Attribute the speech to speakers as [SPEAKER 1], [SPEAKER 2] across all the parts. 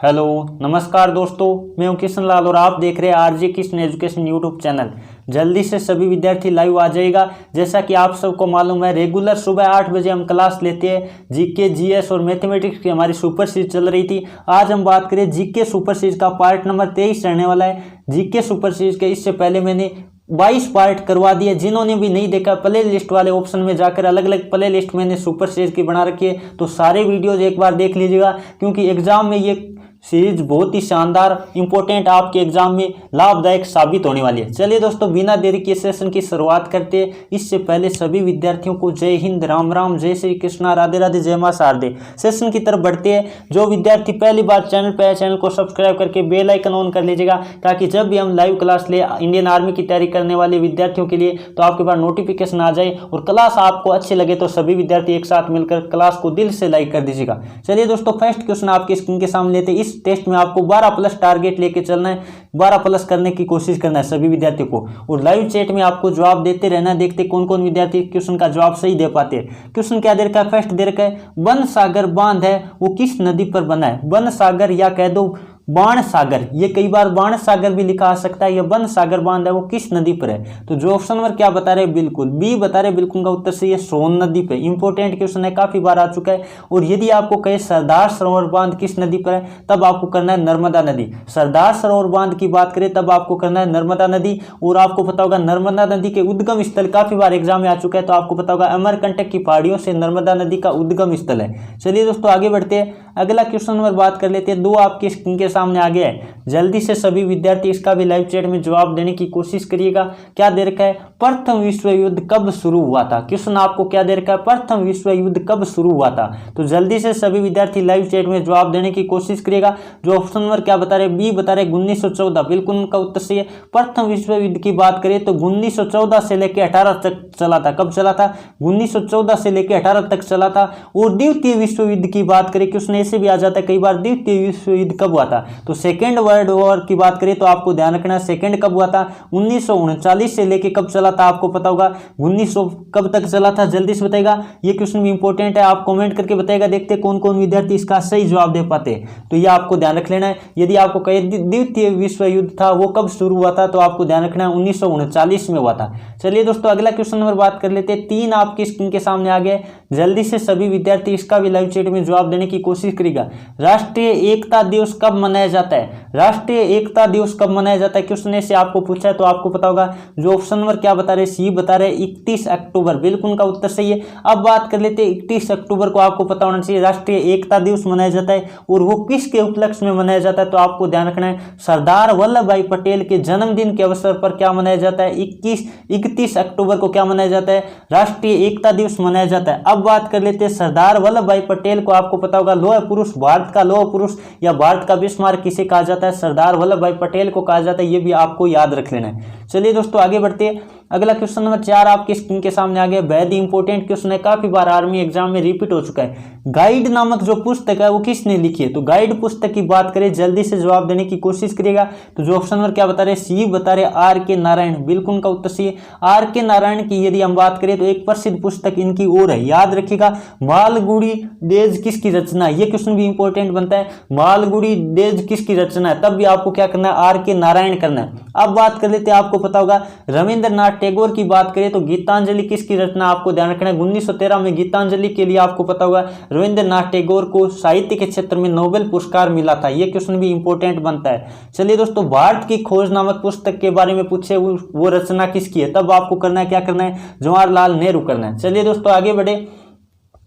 [SPEAKER 1] Hello नमस्कार दोस्तों, मैं हूं किशन लाल और आप देख रहे हैं RJ Kishan education YouTube channel. जल्दी से सभी विद्यार्थी लाइव आ जाएगा। जैसा कि आप सबको मालूम है, रेगुलर सुबह 8 बजे हम क्लास लेते हैं। जीके, जीएस और मैथमेटिक्स की हमारी सुपर सीरीज चल रही थी। आज हम बात करें जीके सुपर सीरीज का पार्ट नंबर 23 रहने वाला है। जीके सुपर सीरीज के इससे पहले मैंने 22 पार्ट करवा दिए। जिन्होंने भी नहीं देखा, प्ले लिस्ट वाले ऑप्शन में जाकर अलग अलग प्ले लिस्ट मैंने सुपर सीरीज की बना रखी है, तो सारे वीडियोज एक बार देख लीजिएगा, क्योंकि एग्जाम में ये सीरीज बहुत ही शानदार इंपॉर्टेंट आपके एग्जाम में लाभदायक साबित होने वाली है। चलिए दोस्तों, बिना देरी के सेशन की शुरुआत करते हैं। इससे पहले सभी विद्यार्थियों को जय हिंद, राम राम, जय श्री कृष्णा, राधे राधे, जय मां शारदे। सेशन की तरफ बढ़ते हैं। जो विद्यार्थी पहली बार चैनल पर है, चैनल को सब्सक्राइब करके बेल आइकन ऑन कर लीजिएगा, ताकि जब भी हम लाइव क्लास ले इंडियन आर्मी की तैयारी करने वाले विद्यार्थियों के लिए, तो आपके पास नोटिफिकेशन आ जाए। और क्लास आपको अच्छी लगे तो सभी विद्यार्थी एक साथ मिलकर क्लास को दिल से लाइक कर दीजिएगा। चलिए दोस्तों, फर्स्ट क्वेश्चन आपकी स्क्रीन के सामने लेते हैं। इस टेस्ट में आपको 12+ टारगेट लेके चलना है, 12+ करने की कोशिश करना है सभी विद्यार्थियों को, और लाइव चैट में आपको जवाब देते रहना है। देखते कौन कौन विद्यार्थी क्वेश्चन का जवाब सही दे पाते हैं। क्वेश्चन क्या दे रखा है? फर्स्ट दे रखा है, वन सागर बांध है वो किस नदी पर बना है? वन सागर या कह दो बाण सागर, ये कई बार बाण सागर भी लिखा आ सकता है। ये वन सागर बांध है वो किस नदी पर है? तो जो ऑप्शन नंबर क्या बता रहे हैं? बिल्कुल बी बता रहे हैं। बिल्कुल का उत्तर सही है, सोन नदी पे। इंपॉर्टेंट क्वेश्चन है, काफी बार आ चुका है। और यदि आपको कहे सरदार सरोवर बांध किस नदी पर है, तब आपको करना है नर्मदा नदी। सरदार सरोवर बांध की बात करें तब आपको करना है नर्मदा नदी। और आपको पता होगा नर्मदा नदी के उद्गम स्थल काफी बार एग्जाम में आ चुका है, तो आपको पता होगा अमरकंटक की पहाड़ियों से नर्मदा नदी का उद्गम स्थल है। चलिए दोस्तों, आगे बढ़ते हैं। अगला क्वेश्चन नंबर बात कर लेते हैं। दो आपकी स्क्रीन के सामने आ गया है। जल्दी से सभी विद्यार्थी इसका भी लाइव चैट में जवाब देने की कोशिश करिएगा। क्या दे रखा है? प्रथम विश्व युद्ध कब शुरू हुआ था? क्वेश्चन आपको क्या दे रखा है? प्रथम विश्व युद्ध कब शुरू हुआ था? तो जल्दी से सभी विद्यार्थी लाइव चैट में जवाब देने की कोशिश करिएगा। जो ऑप्शन नंबर क्या बता रहे? बी बता रहे 1914। बिल्कुल उनका उत्तर सही है। प्रथम विश्व युद्ध की बात करें तो 1914 से लेकर 18 तक चला था। कब चला था? 1914 से लेकर 18 तक चला था। और द्वितीय विश्व युद्ध की बात करें, क्वेश्चन ऐसे भी आ जाता है कई बार, द्वितीय विश्व युद्ध कब हुआ था? तो सेकेंड वर्ल्ड वॉर की बात करें तो आपको ध्यान रखना है सेकंड कब हुआ था? 1939 से लेके कब चला था आपको पता होगा? 1900 कब तक चला था? जल्दी से बताएगा। ये क्वेश्चन भी इंपॉर्टेंट है, आप कमेंट करके बताएगा। देखते कौन कौन विद्यार्थी इसका सही जवाब दे पाते हैं, तो ये आपको ध्यान रख लेना है। यदि आपको कहे द्वितीय विश्व युद्ध था वो कब शुरू हुआ था, तो आपको ध्यान रखना है 1939 में हुआ था। चलिए दोस्तों, अगला क्वेश्चन नंबर बात कर लेते हैं। 3 आपकी स्क्रीन के सामने आ गए। जल्दी से सभी विद्यार्थी इसका भी लाइव चैट में जवाब देने की कोशिश करेगा। राष्ट्रीय एकता दिवस कब मनाया जाता है? राष्ट्रीय एकता दिवस कब मनाया जाता है? क्वेश्चन से आपको पूछा है तो आपको पता होगा। जो ऑप्शन नंबर क्या बता रहे? सी बता रहे 31 अक्टूबर। बिल्कुल उनका उत्तर सही है। अब बात कर लेते हैं 31 अक्टूबर को आपको पता होना चाहिए राष्ट्रीय एकता दिवस मनाया जाता है, और वो किसके उपलक्ष्य में मनाया जाता है? तो आपको ध्यान रखना है सरदार वल्लभ भाई पटेल के जन्मदिन के अवसर पर क्या मनाया जाता है? 31 अक्टूबर को क्या मनाया जाता है? राष्ट्रीय एकता दिवस मनाया जाता है। अब बात कर लेते हैं सरदार वल्लभ भाई पटेल को आपको पता होगा लौह पुरुष, भारत का लौह पुरुष या भारत का बिस्मार्क किसे कहा जाता है? सरदार वल्लभ भाई पटेल को कहा जाता है। ये भी आपको याद रख लेना है। चलिए दोस्तों, आगे बढ़ते हैं। अगला क्वेश्चन नंबर 4 आपकी स्क्रीन के सामने आ गया। बेहद इंपॉर्टेंट क्वेश्चन है, काफी बार आर्मी एग्जाम में रिपीट हो चुका है। गाइड नामक जो पुस्तक है वो किसने लिखी है? तो गाइड पुस्तक की बात करें, जल्दी से जवाब देने की कोशिश करिएगा। तो जो ऑप्शन नंबर क्या बता रहे? सी बता रहे R.K. नारायण। बिल्कुल उनका उत्तर सी है। R.K. नारायण की यदि हम बात करें तो एक प्रसिद्ध पुस्तक इनकी और है, याद रखिएगा, मालगुडी डेज किसकी रचना है? ये क्वेश्चन भी इंपॉर्टेंट बनता है। मालगुडी डेज किसकी रचना है? तब भी आपको क्या करना है? R.K. नारायण करना है। अब बात कर लेते हैं, आपको पता होगा रविंद्रनाथ टैगोर की बात करें तो गीतांजलि किसकी रचना? आपको ध्यान रखना है 1913 में गीतांजलि के लिए आपको पता होगा रविंद्रनाथ टैगोर को साहित्य के क्षेत्र में नोबेल पुरस्कार मिला था। यह क्वेश्चन भी इंपॉर्टेंट बनता है। चलिए दोस्तों, भारत की खोज नामक पुस्तक के बारे में पूछे वो रचना किसकी है? तब आपको करना है क्या करना है? जवाहरलाल नेहरू करना है। चलिए दोस्तों, आगे बढ़े।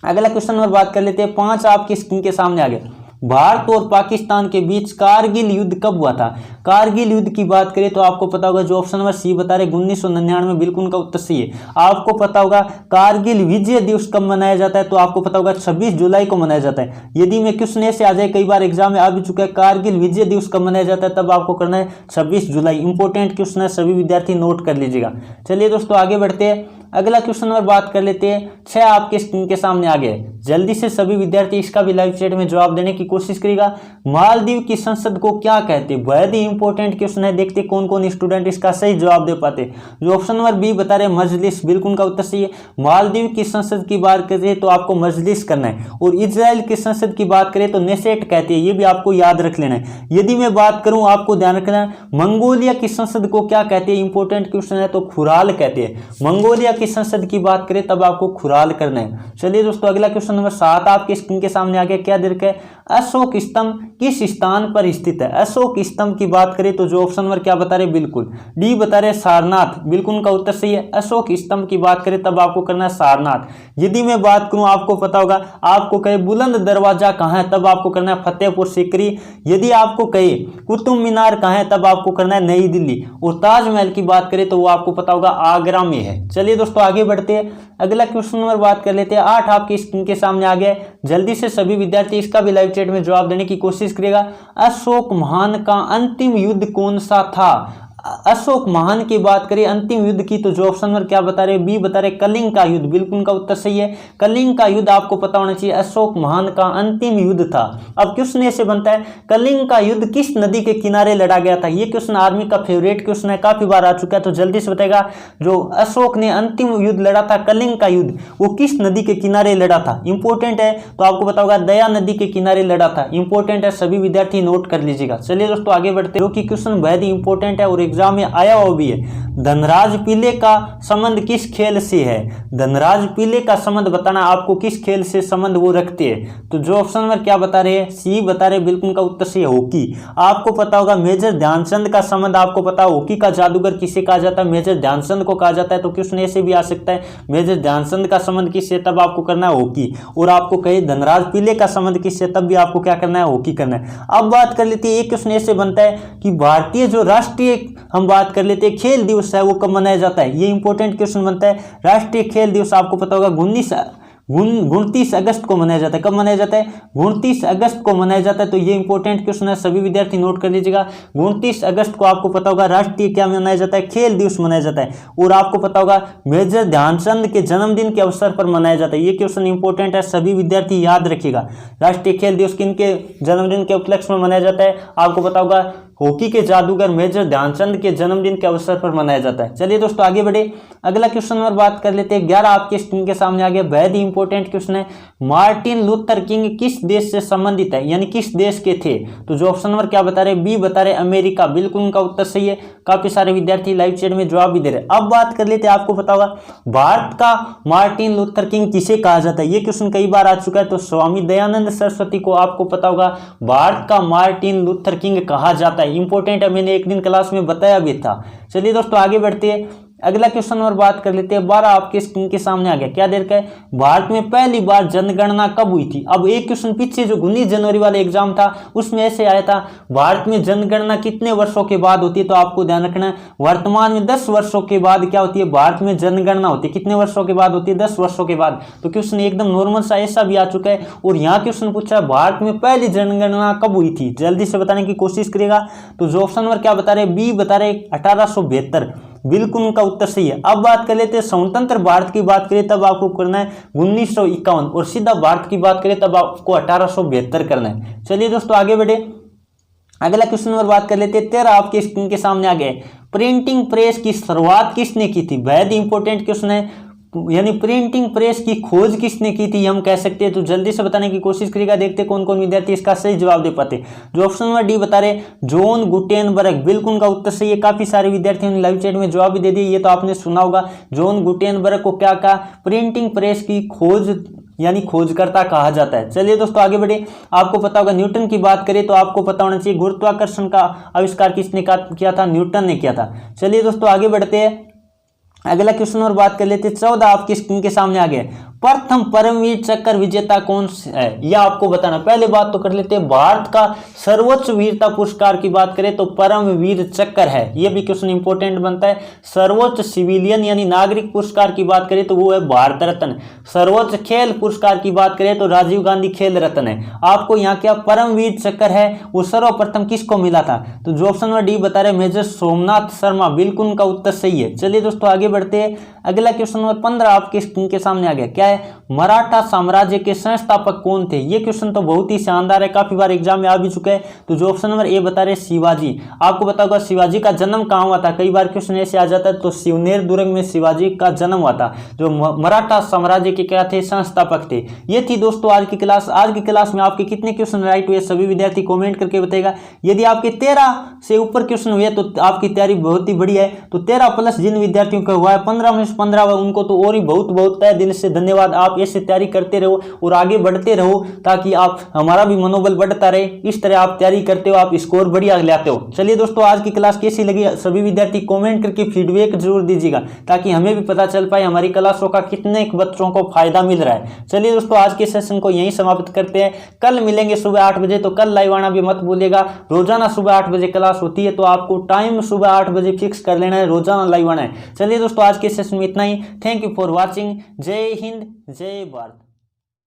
[SPEAKER 1] अगला क्वेश्चन नंबर बात कर लेते हैं। 5 आपकी स्क्रीन के सामने आ गए। भारत और पाकिस्तान के बीच कारगिल युद्ध कब हुआ था? कारगिल युद्ध की बात करें तो आपको पता होगा, जो ऑप्शन नंबर सी बता रहे 1999। बिल्कुल उनका उत्तर सही है। आपको पता होगा कारगिल विजय दिवस कब मनाया जाता है? तो आपको पता होगा 26 जुलाई को मनाया जाता है। यदि मैं क्वेश्चन ऐसे आ जाए, कई बार एग्जाम में आ भी चुका है, कारगिल विजय दिवस कब मनाया जाता है? तब आपको करना है 26 जुलाई। इंपॉर्टेंट क्वेश्चन है, सभी विद्यार्थी नोट कर लीजिएगा। चलिए दोस्तों, आगे बढ़ते हैं। अगला क्वेश्चन नंबर बात कर लेते हैं, 6 आपके स्क्रीन के सामने आ गए। जल्दी से सभी विद्यार्थी इसका भी लाइव चैट में जवाब देने की कोशिश करेगा। मालदीव की संसद को क्या कहते हैं? बहुत ही इंपॉर्टेंट क्वेश्चन है, देखते कौन कौन स्टूडेंट इसका सही जवाब दे पाते। जो ऑप्शन नंबर बी बता रहे मजलिस, बिल्कुल उनका उत्तर सही है। मालदीव की संसद की बात करें तो आपको मजलिस करना है, और इजराइल की संसद की बात करें तो नेसेट कहते हैं, ये भी आपको याद रख लेना है। यदि मैं बात करूं, आपको ध्यान रखना है, मंगोलिया की संसद को क्या कहते हैं? इंपॉर्टेंट क्वेश्चन है, तो खुराल कहते हैं। मंगोलिया की संसद की बात करें तब आपको खुराल करना है। चलिए दोस्तों, अगला क्वेश्चन नंबर 7 आपके स्क्रीन के सामने आ गया। क्या दे रखा है? अशोक स्तंभ किस स्थान पर स्थित है? अशोक स्तंभ की बात करें तो जो ऑप्शन नंबर क्या बता रहे? बिल्कुल डी बता रहे सारनाथ, बिल्कुल उनका उत्तर सही है। अशोक स्तंभ की बात करें तब आपको करना है सारनाथ। यदि मैं बात करूं, आपको पता होगा, आपको कहे बुलंद दरवाजा कहां है तब आपको करना है फतेहपुर सीकरी। यदि आपको कहे कुतुब मीनार कहां है तब आपको करना है नई दिल्ली। और ताजमहल की बात करें तो वो आपको पता होगा आगरा में है। चलिए दोस्तों आगे बढ़ते हैं, अगला क्वेश्चन नंबर बात कर लेते हैं। 8 आपकी स्क्रीन के सामने आ गया। जल्दी से सभी विद्यार्थी इसका भी लाइव चैट में जवाब देने की कोशिश करेगा। अशोक महान का अंतिम युद्ध कौन सा था? अशोक महान की बात करें अंतिम युद्ध की तो जो ऑप्शन नंबर क्या बता रहे? बी बता रहे कलिंग का युद्ध, बिल्कुल उनका उत्तर सही है। कलिंग का युद्ध आपको पता होना चाहिए, अशोक महान का अंतिम युद्ध था। अब क्वेश्चन ऐसे बनता है, कलिंग का युद्ध किस नदी के किनारे लड़ा गया था? ये क्वेश्चन आर्मी का फेवरेट क्वेश्चन है, काफी बार आ चुका है, तो जल्दी से बताएगा। जो अशोक ने अंतिम युद्ध लड़ा था कलिंग का युद्ध, वो किस नदी के किनारे लड़ा था? इंपॉर्टेंट है, तो आपको पता होगा दया नदी के किनारे लड़ा था। इंपॉर्टेंट है, सभी विद्यार्थी नोट कर लीजिएगा। चलिए दोस्तों आगे बढ़ते हैं, जो कि क्वेश्चन बहुत ही इंपॉर्टेंट है और एग्जाम में आया हुआ भी है। धनराज पिल्ले का संबंध किस खेल से है? धनराज पिल्ले का संबंध बताना, आपको किस खेल से संबंध वो रखते हैं? तो जो ऑप्शन नंबर क्या बता रहे हैं? सी बता रहे, बिल्कुल उनका उत्तर से हॉकी। आपको पता होगा मेजर ध्यानचंद का संबंध, आपको पता हॉकी का जादूगर किसे कहा जाता है? मेजर ध्यानचंद को कहा जाता है। तो क्वेश्चन ऐसे भी आ सकता है, मेजर ध्यानचंद का संबंध किससे, तब आपको करना है हॉकी। और आपको कहे धनराज पिल्ले का संबंध किससे, तब भी आपको क्या करना है? हॉकी करना है। अब बात कर लेते हैं, एक क्वेश्चन ऐसे बनता है कि भारतीय जो राष्ट्रीय हम बात कर लेते हैं खेल दिवस है वो कब मनाया जाता है? ये इंपॉर्टेंट क्वेश्चन बनता है। राष्ट्रीय खेल दिवस आपको पता होगा 29 अगस्त को मनाया जाता है। कब मनाया जाता है? 29 अगस्त को मनाया जाता है। तो ये इंपॉर्टेंट क्वेश्चन है, सभी विद्यार्थी नोट कर लीजिएगा। 29 अगस्त को आपको पता होगा राष्ट्रीय क्या मनाया जाता है? खेल दिवस मनाया जाता है। और आपको पता होगा मेजर ध्यानचंद के जन्मदिन के अवसर पर मनाया जाता है। ये क्वेश्चन इंपॉर्टेंट है, सभी विद्यार्थी याद रखिएगा। राष्ट्रीय खेल दिवस किनके जन्मदिन के उपलक्ष्य में मनाया जाता है? आपको पता होगा हॉकी के जादूगर मेजर ध्यानचंद के जन्मदिन के अवसर पर मनाया जाता है। चलिए दोस्तों आगे बढ़े, अगला क्वेश्चन नंबर बात कर लेते हैं। 11 आपके स्क्रीन के सामने आ गया, बहुत ही इंपॉर्टेंट क्वेश्चन है। मार्टिन लूथर किंग किस देश से संबंधित है, यानी किस देश के थे? तो जो ऑप्शन नंबर क्या बता रहे? बी बता रहे अमेरिका, बिल्कुल उनका उत्तर सही है। काफी सारे विद्यार्थी लाइव चैट में जवाब भी दे रहे। अब बात कर लेते हैं, आपको पता होगा भारत का मार्टिन लूथर किंग किसे कहा जाता है? ये क्वेश्चन कई बार आ चुका है। तो स्वामी दयानंद सरस्वती को आपको पता होगा भारत का मार्टिन लूथर किंग कहा जाता है। इंपॉर्टेंट है, मैंने एक दिन क्लास में बताया भी था। चलिए दोस्तों आगे बढ़ते हैं, अगला क्वेश्चन और बात कर लेते हैं। 12 आपके स्क्रीन के सामने आ गया। क्या देर का है? भारत में पहली बार जनगणना कब हुई थी? अब एक क्वेश्चन पीछे जो 19 जनवरी वाला एग्जाम था उसमें ऐसे आया था, भारत में जनगणना कितने वर्षों के बाद होती है? तो आपको ध्यान रखना है, वर्तमान में 10 वर्षों के बाद क्या होती है? भारत में जनगणना होती है। कितने वर्षों के बाद होती है? 10 वर्षों के बाद। तो क्वेश्चन एकदम नॉर्मल सा ऐसा भी आ चुका है। और यहाँ क्वेश्चन पूछा है भारत में पहली जनगणना कब हुई थी? जल्दी से बताने की कोशिश करेगा। तो जो ऑप्शन नंबर क्या बता रहे? बी बता रहे 1872, बिल्कुल उनका उत्तर सही है। अब बात कर लेते हैं स्वतंत्र भारत की बात करें तब आपको करना है 1951, और सीधा भारत की बात करें तब आपको 1872 करना है। चलिए दोस्तों आगे बढ़े, अगला क्वेश्चन नंबर बात कर लेते हैं। 13 आपके स्क्रीन के सामने आ गए। प्रिंटिंग प्रेस की शुरुआत किसने की थी? बहुत इंपॉर्टेंट क्वेश्चन है, यानी प्रिंटिंग प्रेस की खोज किसने की थी हम कह सकते हैं। तो जल्दी से बताने की कोशिश करेगा, देखते कौन कौन विद्यार्थी इसका सही जवाब दे पाते। जो ऑप्शन नंबर डी बता रहे जॉन गुटेनबर्ग, बिल्कुल उनका उत्तर सही है। काफी सारे विद्यार्थियों ने लाइव चैट में जवाब भी दे दिए, ये तो आपने सुना होगा। जॉन गुटेनबर्ग को क्या कहा? प्रिंटिंग प्रेस की खोज यानी खोजकर्ता कहा जाता है। चलिए दोस्तों आगे बढ़े, आपको पता होगा न्यूटन की बात करें तो आपको पता होना चाहिए गुरुत्वाकर्षण का आविष्कार किसने किया था? न्यूटन ने किया था। चलिए दोस्तों आगे बढ़ते हैं, अगला क्वेश्चन और बात कर लेते हैं। 14 आपकी स्क्रीन के सामने आ गए। प्रथम परमवीर चक्र विजेता कौन है, यह आपको बताना। पहले बात तो कर लेते हैं, भारत का सर्वोच्च वीरता पुरस्कार की बात करें तो परमवीर चक्र है, यह भी क्वेश्चन इंपॉर्टेंट बनता है। सर्वोच्च सिविलियन यानी नागरिक पुरस्कार की बात करें तो वो है भारत रत्न। सर्वोच्च खेल पुरस्कार की बात करें तो राजीव गांधी खेल रत्न है। आपको यहाँ क्या परमवीर चक्र है वो सर्वप्रथम किसको मिला था, तो जो ऑप्शन नंबर डी बता रहे मेजर सोमनाथ शर्मा, बिल्कुल उनका उत्तर सही है। चलिए दोस्तों आगे बढ़ते हैं। अगला क्वेश्चन नंबर 15 आपके स्क्रीन के सामने आ गया, क्या है, मराठा साम्राज्य के संस्थापक कौन थे। ये क्वेश्चन तो बहुत ही शानदार है, काफी बार एग्जाम में आ भी चुका है। तो जो ऑप्शन नंबर ए बता रहे शिवाजी। आपको पता होगा शिवाजी का जन्म कहाँ हुआ था, कई बार क्वेश्चन ऐसे आ जाता है। तो शिवनेर दुर्ग में शिवाजी का जन्म हुआ था, जो मराठा साम्राज्य के क्या थे, संस्थापक थे। ये थी दोस्तों आज की क्लास। आज की क्लास में आपके कितने क्वेश्चन राइट हुए सभी विद्यार्थी कमेंट करके बताएगा। यदि आपके 13 से ऊपर क्वेश्चन हुए तो आपकी तैयारी बहुत ही बढ़िया है। तो 13 प्लस जिन विद्यार्थियों का हुआ है 15 में से 15 हुआ उनको तो और ही बहुत बहुत तहे दिल से धन्यवाद। आप ऐसे तैयारी करते रहो और आगे बढ़ते रहो ताकि आप हमारा भी मनोबल बढ़ता रहे। इस तरह आप तैयारी करते हो, आप स्कोर बढ़िया लाते हो। चलिए दोस्तों आज की क्लास कैसी लगी सभी विद्यार्थी कमेंट करके फीडबैक जरूर दीजिएगा ताकि हमें भी पता चल पाए हमारी क्लासों का कितने बच्चों को फायदा मिल रहा है। चलिए दोस्तों आज के सेशन को यहीं समाप्त करते हैं। कल मिलेंगे सुबह 8 बजे, तो कल लाइव आना भी मत भूलिएगा। रोजाना सुबह 8 बजे क्लास होती है, तो आपको टाइम सुबह 8 बजे फिक्स कर लेना है, रोजाना लाइव आना है। चलिए दोस्तों आज के सेशन में इतना ही। Thank you for watching. जय हिंद, जय भारत।